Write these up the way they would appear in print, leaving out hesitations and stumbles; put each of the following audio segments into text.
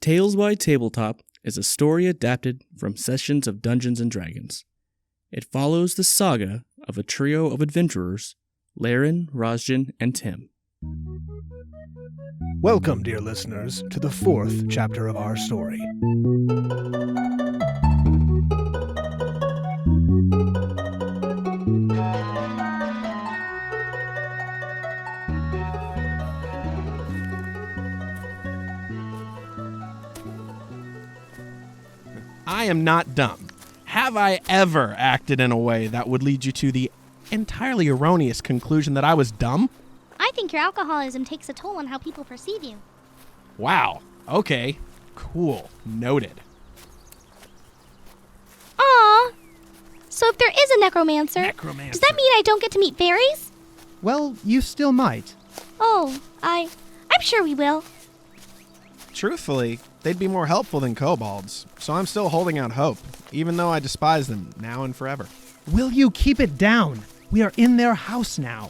Tales by Tabletop is a story adapted from sessions of Dungeons & Dragons. It follows the saga of a trio of adventurers, Laeran, Rosjen, and Tim. Welcome, dear listeners, to the fourth chapter of our story. I am not dumb. Have I ever acted in a way that would lead you to the entirely erroneous conclusion that I was dumb? I think your alcoholism takes a toll on how people perceive you. Wow. Okay. Cool. Noted. Aww. So if there is a necromancer, does that mean I don't get to meet fairies? Well, you still might. Oh, I'm sure we will. Truthfully, they'd be more helpful than kobolds, so I'm still holding out hope, even though I despise them now and forever. Will you keep it down? We are in their house now.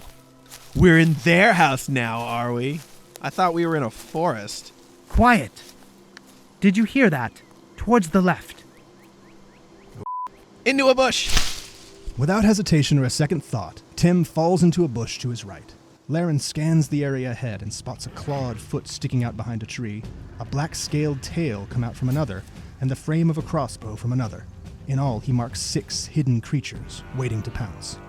We're in their house now, are we? I thought we were in a forest. Quiet. Did you hear that? Towards the left. Into a bush! Without hesitation or a second thought, Tim falls into a bush to his right. Laeran scans the area ahead and spots a clawed foot sticking out behind a tree, a black-scaled tail come out from another, and the frame of a crossbow from another. In all, he marks 6 hidden creatures, waiting to pounce.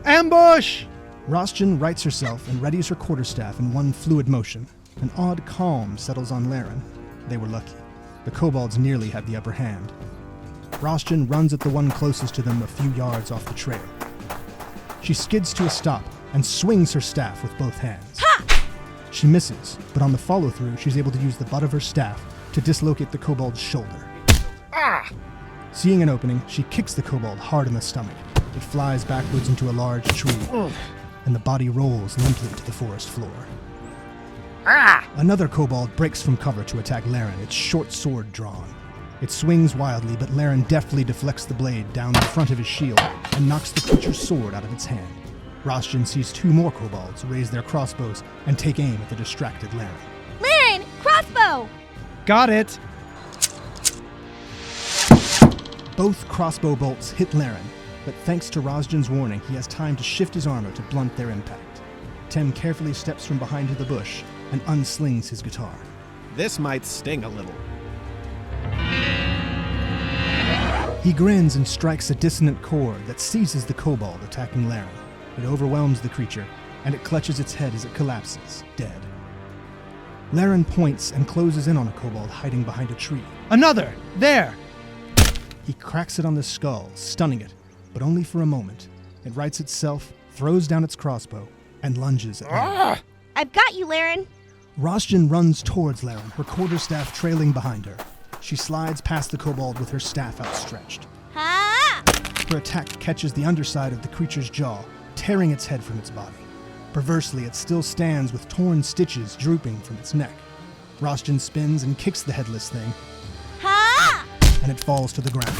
Ambush! Rosjen rights herself and readies her quarterstaff in one fluid motion. An odd calm settles on Laeran. They were lucky. The kobolds nearly had the upper hand. Rosjen runs at the one closest to them a few yards off the trail. She skids to a stop and swings her staff with both hands. Ha! She misses, but on the follow-through, she's able to use the butt of her staff to dislocate the kobold's shoulder. Ah! Seeing an opening, she kicks the kobold hard in the stomach. It flies backwards into a large tree, and the body rolls limply to the forest floor. Ah! Another kobold breaks from cover to attack Laeran, its short sword drawn. It swings wildly, but Laeran deftly deflects the blade down the front of his shield and knocks the creature's sword out of its hand. Rosjen sees 2 more kobolds raise their crossbows and take aim at the distracted Laeran. Laeran, crossbow! Got it! Both crossbow bolts hit Laeran, but thanks to Rosjen's warning, he has time to shift his armor to blunt their impact. Tim carefully steps from behind the bush and unslings his guitar. This might sting a little. He grins and strikes a dissonant chord that seizes the kobold attacking Laeran. It overwhelms the creature, and it clutches its head as it collapses, dead. Laeran points and closes in on a kobold hiding behind a tree. Another! There! He cracks it on the skull, stunning it, but only for a moment. It rights itself, throws down its crossbow, and lunges at Laeran. I've got you, Laeran. Rosjen runs towards Laeran, her quarterstaff trailing behind her. She slides past the kobold with her staff outstretched. Ha! Her attack catches the underside of the creature's jaw, tearing its head from its body. Perversely, it still stands with torn stitches drooping from its neck. Rosjen spins and kicks the headless thing, Ha! and it falls to the ground.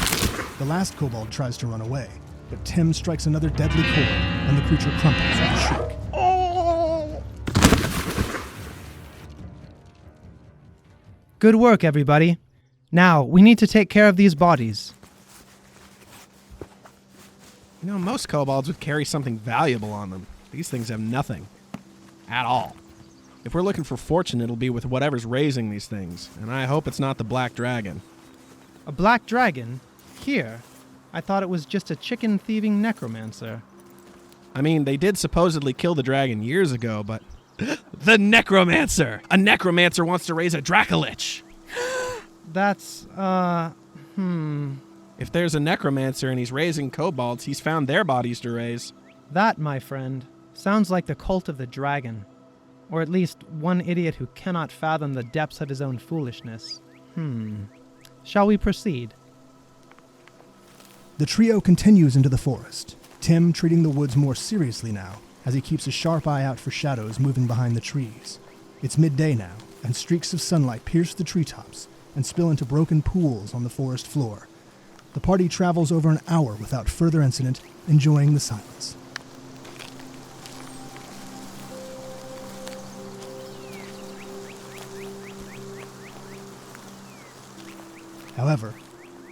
The last kobold tries to run away, but Tim strikes another deadly chord, and the creature crumples with a shriek. Oh! Good work, everybody. Now, we need to take care of these bodies. You know, most kobolds would carry something valuable on them. These things have nothing. At all. If we're looking for fortune, it'll be with whatever's raising these things, and I hope it's not the black dragon. A black dragon? Here? I thought it was just a chicken-thieving necromancer. I mean, they did supposedly kill the dragon years ago, but... The necromancer! A necromancer wants to raise a dracolich! That's, If there's a necromancer and he's raising kobolds, he's found their bodies to raise. That, my friend, sounds like the cult of the dragon. Or at least one idiot who cannot fathom the depths of his own foolishness. Shall we proceed? The trio continues into the forest, Tim treating the woods more seriously now, as he keeps a sharp eye out for shadows moving behind the trees. It's midday now, and streaks of sunlight pierce the treetops and spill into broken pools on the forest floor. The party travels over an hour without further incident, enjoying the silence. However,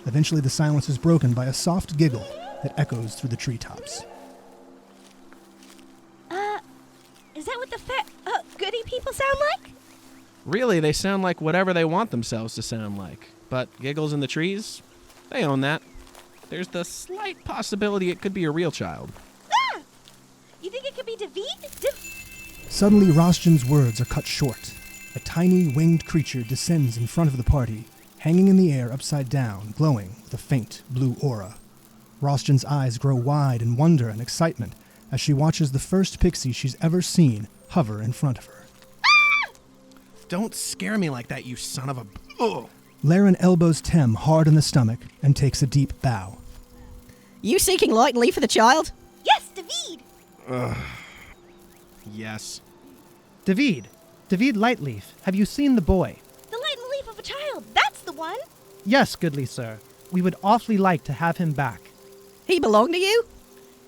eventually the silence is broken by a soft giggle that echoes through the treetops. Is that what the goody people sound like? Really, they sound like whatever they want themselves to sound like. But giggles in the trees? They own that. There's the slight possibility it could be a real child. Ah! You think it could be David? Suddenly, Rosjen's words are cut short. A tiny, winged creature descends in front of the party, hanging in the air upside down, glowing with a faint blue aura. Rosjen's eyes grow wide in wonder and excitement as she watches the first pixie she's ever seen hover in front of her. Ah! Don't scare me like that, you son of a... Ugh. Laeran elbows Tem hard in the stomach and takes a deep bow. You seeking light and leaf for the child? Yes, David! Yes. David Lightleaf, have you seen the boy? The light and leaf of a child, that's the one! Yes, goodly sir. We would awfully like to have him back. He belong to you?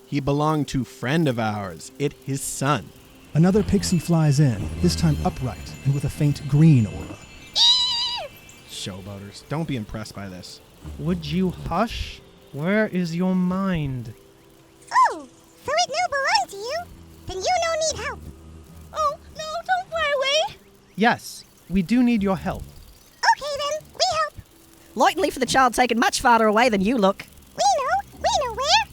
He belonged to friend of ours. It his son. Another pixie flies in, this time upright and with a faint green aura. Showboaters, don't be impressed by this. Would you hush? Where is your mind? Oh, so it no belong to you? Then you no need help. Oh, no, don't fly away! Yes, we do need your help. Okay then, we help. Light and leaf for the child taken much farther away than you look. We know where.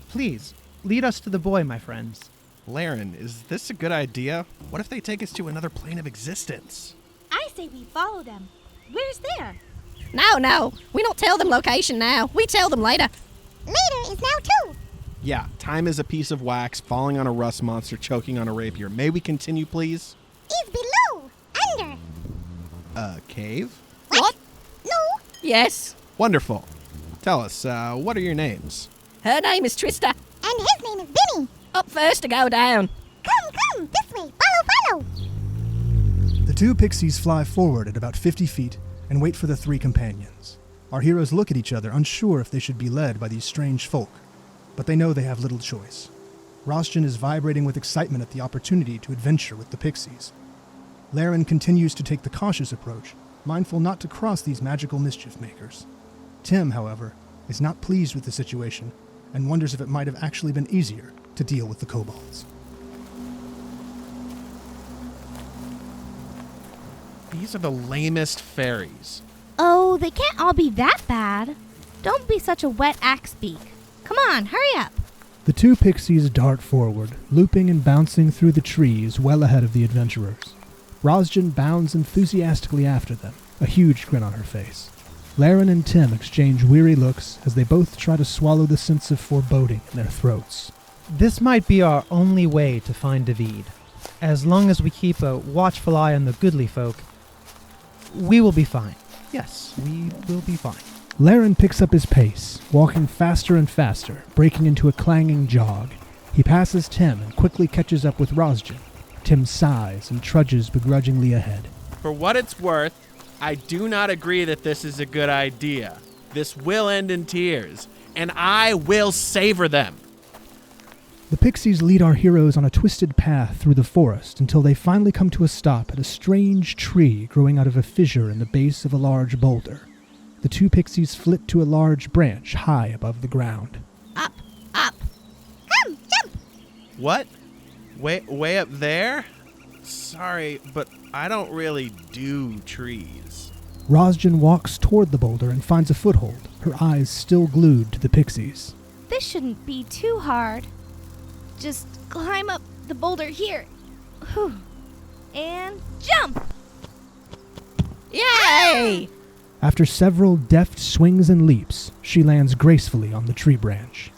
Please, lead us to the boy, my friends. Laeran, is this a good idea? What if they take us to another plane of existence? I say we follow them. Where's there? No, we don't tell them location now. We tell them later. Later is now too. Yeah, time is a piece of wax falling on a rust monster choking on a rapier. May we continue, please? Is below, under. Cave? What? No, Yes. Wonderful. Tell us, what are your names? Her name is Trista. and his name is Bimmy. Up first to go down. Come, this way, follow. The two pixies fly forward at about 50 feet and wait for the three companions. Our heroes look at each other, unsure if they should be led by these strange folk, but they know they have little choice. Rosjen is vibrating with excitement at the opportunity to adventure with the pixies. Laeran continues to take the cautious approach, mindful not to cross these magical mischief makers. Tim, however, is not pleased with the situation and wonders if it might have actually been easier to deal with the kobolds. These are the lamest fairies. Oh, they can't all be that bad. Don't be such a wet axe beak. Come on, hurry up. The two pixies dart forward, looping and bouncing through the trees well ahead of the adventurers. Rosjen bounds enthusiastically after them, a huge grin on her face. Laeran and Tim exchange weary looks as they both try to swallow the sense of foreboding in their throats. This might be our only way to find David. As long as we keep a watchful eye on the goodly folk, we will be fine. Yes, we will be fine. Laeran picks up his pace, walking faster and faster, breaking into a clanging jog. He passes Tim and quickly catches up with Rosjen. Tim sighs and trudges begrudgingly ahead. For what it's worth, I do not agree that this is a good idea. This will end in tears, and I will savor them. The pixies lead our heroes on a twisted path through the forest until they finally come to a stop at a strange tree growing out of a fissure in the base of a large boulder. The two pixies flit to a large branch high above the ground. Up. Come, jump. What? Way up there? Sorry, but I don't really do trees. Rosjen walks toward the boulder and finds a foothold, her eyes still glued to the pixies. This shouldn't be too hard. Just climb up the boulder here. Whew. And jump! Yay! After several deft swings and leaps, she lands gracefully on the tree branch.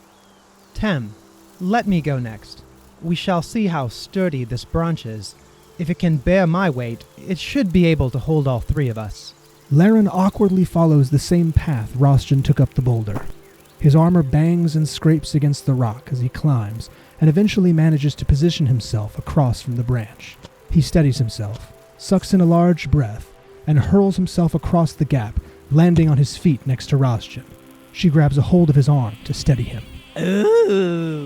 Tem, let me go next. We shall see how sturdy this branch is. If it can bear my weight, it should be able to hold all three of us. Laeran awkwardly follows the same path Rosjen took up the boulder. His armor bangs and scrapes against the rock as he climbs, and eventually manages to position himself across from the branch. He steadies himself, sucks in a large breath, and hurls himself across the gap, landing on his feet next to Rosjen. She grabs a hold of his arm to steady him. Ooh.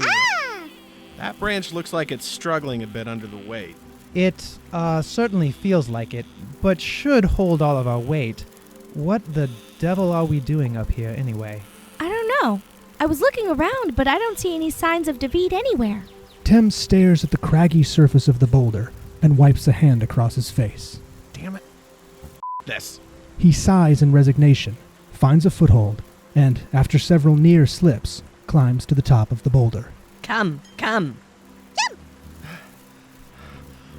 That branch looks like it's struggling a bit under the weight. It certainly feels like it, but should hold all of our weight. What the devil are we doing up here anyway? I don't know. I was looking around, but I don't see any signs of David anywhere. Tim stares at the craggy surface of the boulder and wipes a hand across his face. Damn it. This. He sighs in resignation, finds a foothold, and, after several near slips, climbs to the top of the boulder. Come.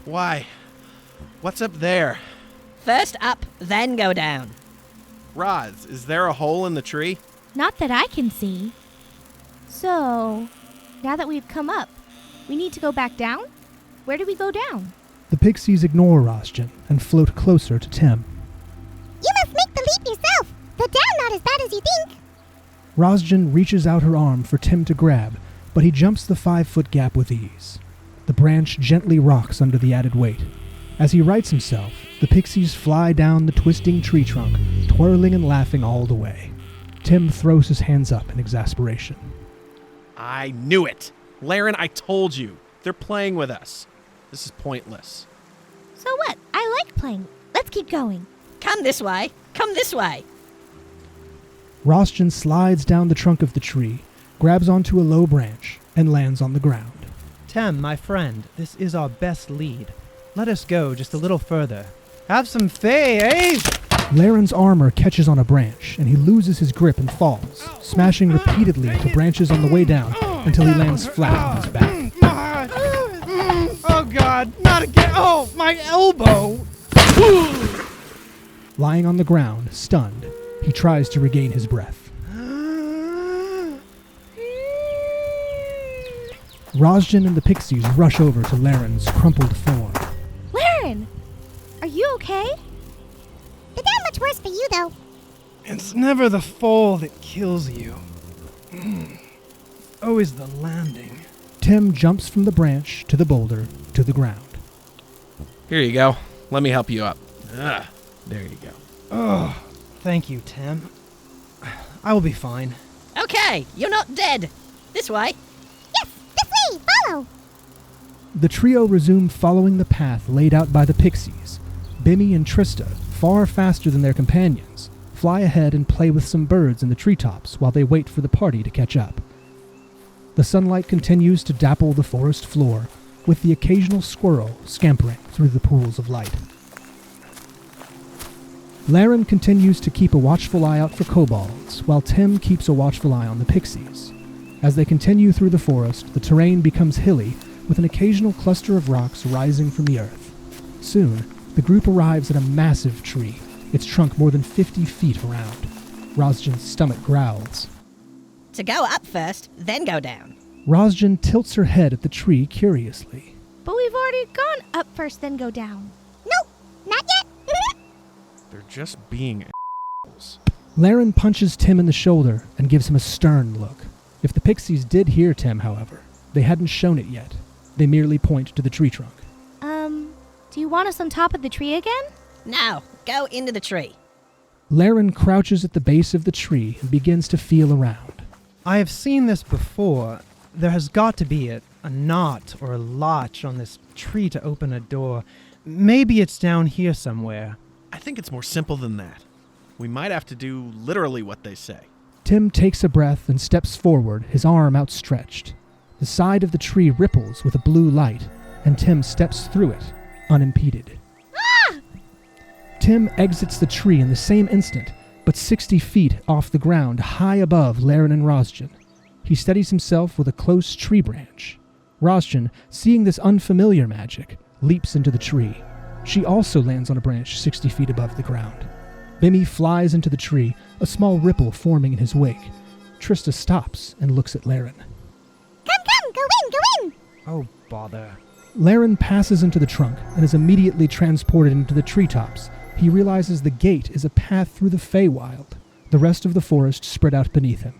Why? What's up there? First up, then go down. Roz, is there a hole in the tree? Not that I can see. So, now that we've come up, we need to go back down? Where do we go down? The pixies ignore Rosjen and float closer to Tim. You must make the leap yourself. The down not as bad as you think. Rosjen reaches out her arm for Tim to grab, but he jumps the 5-foot gap with ease. The branch gently rocks under the added weight. As he rights himself, the pixies fly down the twisting tree trunk, twirling and laughing all the way. Tim throws his hands up in exasperation. I knew it. Laeran, I told you. They're playing with us. This is pointless. So what? I like playing. Let's keep going. Come this way. Rosjen slides down the trunk of the tree, grabs onto a low branch, and lands on the ground. Tem, my friend, this is our best lead. Let us go just a little further. Have some faith! Laeran's armor catches on a branch, and he loses his grip and falls, smashing repeatedly into branches on the way down until he lands flat on his back. Oh God, not again! Oh, my elbow! Lying on the ground, stunned, he tries to regain his breath. Rosjen and the pixies rush over to Laeran's crumpled form. Laeran! Are you okay? The down much worse for you, though. It's never the fall that kills you. Always the landing. Tim jumps from the branch to the boulder to the ground. Here you go. Let me help you up. There you go. Oh, thank you, Tim. I will be fine. Okay, you're not dead. This way. Yes, this way, follow. The trio resume following the path laid out by the pixies. Bimmy and Trista, far faster than their companions, fly ahead and play with some birds in the treetops while they wait for the party to catch up. The sunlight continues to dapple the forest floor, with the occasional squirrel scampering through the pools of light. Laeran continues to keep a watchful eye out for kobolds, while Tim keeps a watchful eye on the pixies. As they continue through the forest, the terrain becomes hilly, with an occasional cluster of rocks rising from the earth. Soon, the group arrives at a massive tree, its trunk more than 50 feet around. Rosjen's stomach growls. To go up first, then go down. Rosjen tilts her head at the tree curiously. But we've already gone up first, then go down. Nope, not yet. They're just being assholes. Laeran punches Tim in the shoulder and gives him a stern look. If the pixies did hear Tim, however, they hadn't shown it yet. They merely point to the tree trunk. Do you want us on top of the tree again? Now, go into the tree. Laeran crouches at the base of the tree and begins to feel around. I have seen this before. There has got to be a knot or a latch on this tree to open a door. Maybe it's down here somewhere. I think it's more simple than that. We might have to do literally what they say. Tim takes a breath and steps forward, his arm outstretched. The side of the tree ripples with a blue light, and Tim steps through it, unimpeded. Tim exits the tree in the same instant, but 60 feet off the ground, high above Laeran and Rosjen. He steadies himself with a close tree branch. Rosjen, seeing this unfamiliar magic, leaps into the tree. She also lands on a branch 60 feet above the ground. Bimmy flies into the tree, a small ripple forming in his wake. Trista stops and looks at Laeran. Come, go in. Oh, bother. Laeran passes into the trunk and is immediately transported into the treetops. He realizes the gate is a path through the Feywild, the rest of the forest spread out beneath him.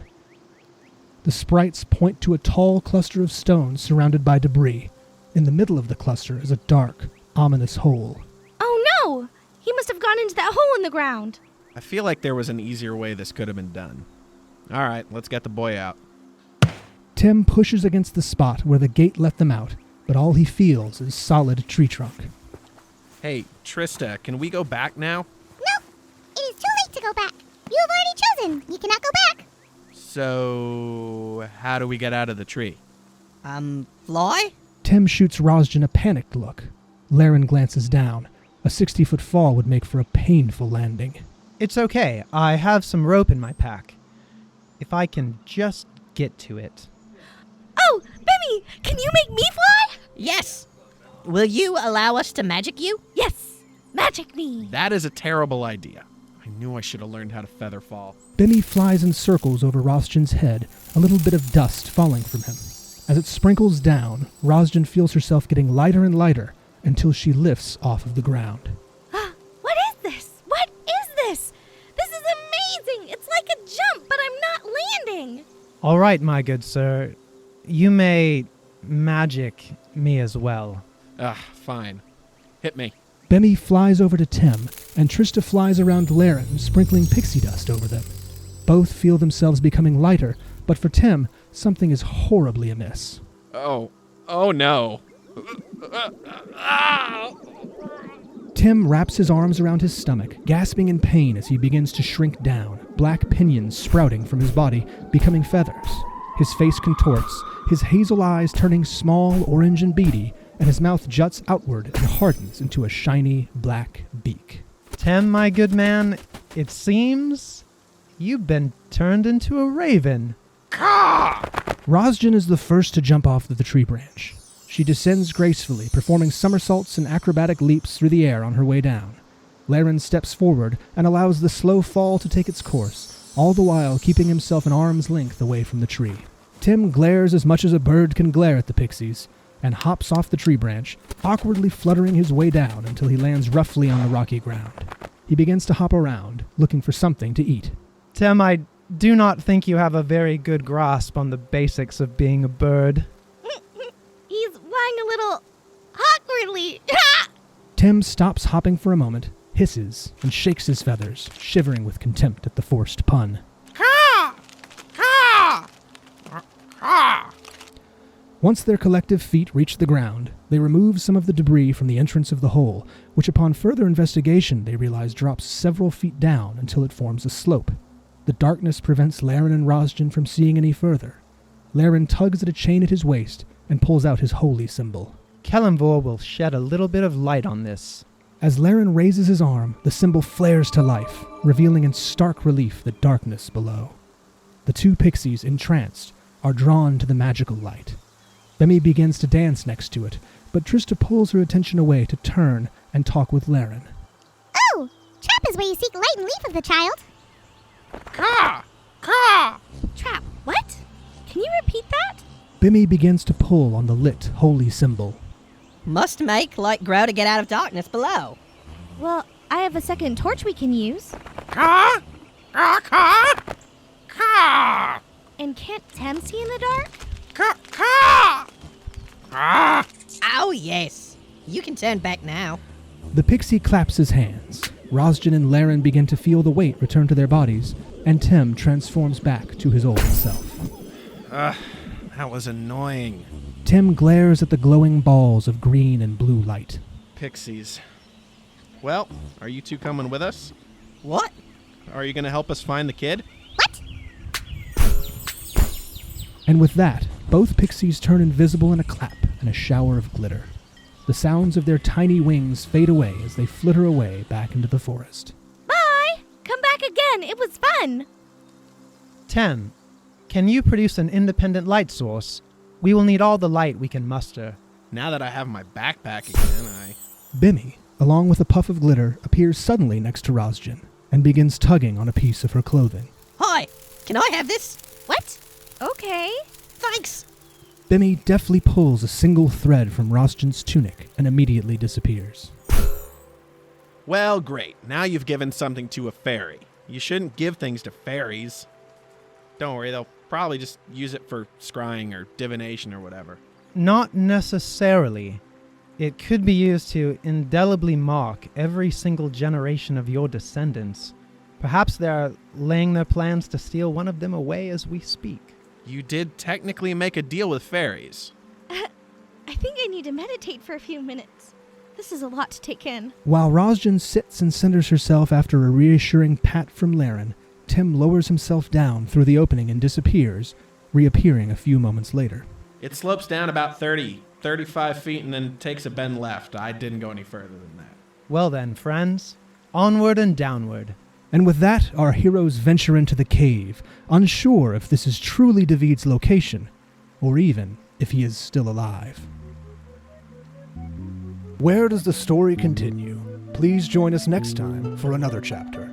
The sprites point to a tall cluster of stones surrounded by debris. In the middle of the cluster is a dark, ominous hole. Oh no! He must have gone into that hole in the ground. I feel like there was an easier way this could have been done. All right, let's get the boy out. Tim pushes against the spot where the gate let them out, but all he feels is solid tree trunk. Hey, Trista, can we go back now? Nope, it is too late to go go back. You have already chosen. You cannot go back. So, how do we get out of the tree? Fly? Tim shoots Rosjen a panicked look. Laeran glances down. A 60-foot fall would make for a painful landing. It's okay. I have some rope in my pack. If I can just get to it. Oh, Bimmy, can you make me fly? Yes. Will you allow us to magic you? Yes, magic me. That is a terrible idea. I knew I should have learned how to feather fall. Bimmy flies in circles over Rosjen's head, a little bit of dust falling from him. As it sprinkles down, Rosjen feels herself getting lighter and lighter until she lifts off of the ground. What is this? What is this? This is amazing. It's like a jump, but I'm not landing. All right, my good sir. You may magic me as well. Fine. Hit me. Bimmy flies over to Tim, and Trista flies around Laeran, sprinkling pixie dust over them. Both feel themselves becoming lighter, but for Tim, something is horribly amiss. Oh no. Tim wraps his arms around his stomach, gasping in pain as he begins to shrink down, black pinions sprouting from his body, becoming feathers. His face contorts, his hazel eyes turning small, orange, and beady, and his mouth juts outward and hardens into a shiny black beak. Tim, my good man, it seems you've been turned into a raven. Rosjen is the first to jump off the tree branch. She descends gracefully, performing somersaults and acrobatic leaps through the air on her way down. Laeran steps forward and allows the slow fall to take its course, all the while keeping himself an arm's length away from the tree. Tim glares as much as a bird can glare at the pixies, and hops off the tree branch, awkwardly fluttering his way down until he lands roughly on the rocky ground. He begins to hop around, looking for something to eat. Tim, I do not think you have a very good grasp on the basics of being a bird. He's flying a little awkwardly. Tim stops hopping for a moment, hisses, and shakes his feathers, shivering with contempt at the forced pun. Once their collective feet reach the ground, they remove some of the debris from the entrance of the hole, which upon further investigation they realize drops several feet down until it forms a slope. The darkness prevents Laeran and Rosjen from seeing any further. Laeran tugs at a chain at his waist and pulls out his holy symbol. Kelemvor will shed a little bit of light on this. As Laeran raises his arm, the symbol flares to life, revealing in stark relief the darkness below. The two pixies, entranced, are drawn to the magical light. Bimmy begins to dance next to it, but Trista pulls her attention away to turn and talk with Laeran. Oh, trap is where you seek light and leaf of the child. Trap, what? Can you repeat that? Bimmy begins to pull on the lit, holy symbol. Must make light grow to get out of darkness below. Well, I have a second torch we can use. And can't Tem see in the dark? Oh, yes. You can turn back now. The pixie claps his hands. Rosjen and Laeran begin to feel the weight return to their bodies, and Tim transforms back to his old self. That was annoying. Tim glares at the glowing balls of green and blue light. Pixies. Well, are you two coming with us? What? Are you going to help us find the kid? What? And with that, both pixies turn invisible in a clap and a shower of glitter. The sounds of their tiny wings fade away as they flitter away back into the forest. Bye! Come back again. It was fun. Tim, can you produce an independent light source? We will need all the light we can muster. Now that I have my backpack again, Bimmy, along with a puff of glitter, appears suddenly next to Rosjen and begins tugging on a piece of her clothing. Hi, can I have this? What? Okay. Thanks. Bimmy deftly pulls a single thread from Rosjen's tunic and immediately disappears. Well, great. Now you've given something to a fairy. You shouldn't give things to fairies. Don't worry, they'll probably just use it for scrying or divination or whatever. Not necessarily. It could be used to indelibly mark every single generation of your descendants. Perhaps they're laying their plans to steal one of them away as we speak. You did technically make a deal with fairies. I think I need to meditate for a few minutes. This is a lot to take in. While Rosjen sits and centers herself after a reassuring pat from Laeran, Tim lowers himself down through the opening and disappears, reappearing a few moments later. It slopes down about 35 feet and then takes a bend left. I didn't go any further than that. Well then, friends, onward and downward. And with that, our heroes venture into the cave, unsure if this is truly David's location, or even if he is still alive. Where does the story continue? Please join us next time for another chapter.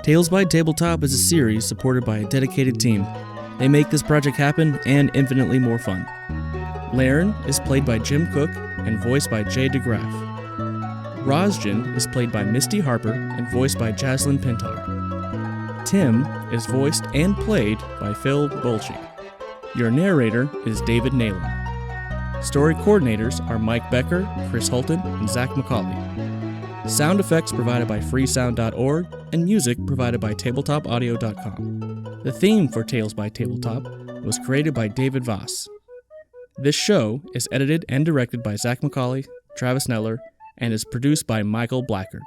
Tales by Tabletop is a series supported by a dedicated team. They make this project happen and infinitely more fun. Laeran is played by Jim Cook and voiced by Jay DeGraff. Rosjen is played by Misty Harper and voiced by Jazlyn Pintar. Tim is voiced and played by Phil Boelche. Your narrator is David Vass. Story coordinators are Mike Becker, Chris Hultin, and Zac McAuley. Sound effects provided by freesound.org and music provided by tabletopaudio.com. The theme for Tales by Tabletop was created by David Vass. This show is edited and directed by Zac McAuley, Travis Nellor, and is produced by Michael Blackard.